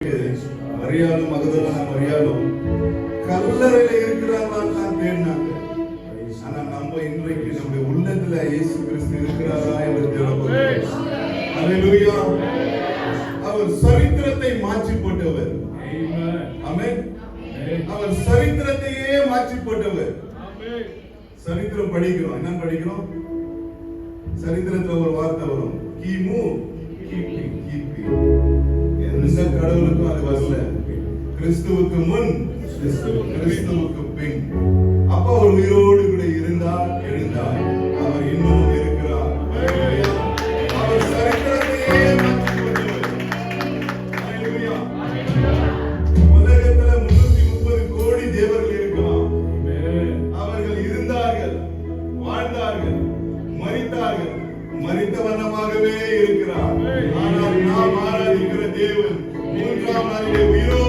மரியாளும் மகதலான மரியாளும் கல்லறையில இருக்கிறாங்களான்னு தான் தேடினாங்க. ஆனா நம்ம இன்றைக்கு நம்முடைய உள்ளத்துல இயேசு கிறிஸ்து இருக்கிறாரா என்று தேடுகிறோம். அல்லேலூயா. அவர் சரித்திரத்தை மாற்றி போட்டவர். ஆமென். அவர் சரித்திரத்தையே மாற்றி போட்டவர். சரித்திரம் படிக்கிறோம். என்ன படிக்கிறோம்? சரித்திரத்துல ஒரு வார்த்தை வரும், கிமு கிபி. கிபி எந்த கடவுளுக்கும் அது வரல. கிறிஸ்துவுக்கு முன், கிறிஸ்துவுக்கு பின். அப்ப அவர் உயிரோடு கூட இருந்தார், எழுந்தார். அவர் இன்னும் இருக்கிறார். அவர் சரித்திரத்தையே மாற்றி போட்டவர். அல்லேலூயா. உலகத்துல 330 கோடி தேவர்கள் இருக்கலாம். அவர்கள் இருந்தார்கள், வாழ்ந்தார்கள், மரித்தார்கள், மரித்த வண்ணமாகவே இருக்கிறார். ஆனால் நாம் ஆராதிக்கிற தேவன் மூன்றாம் நாளிலே உயிரோடு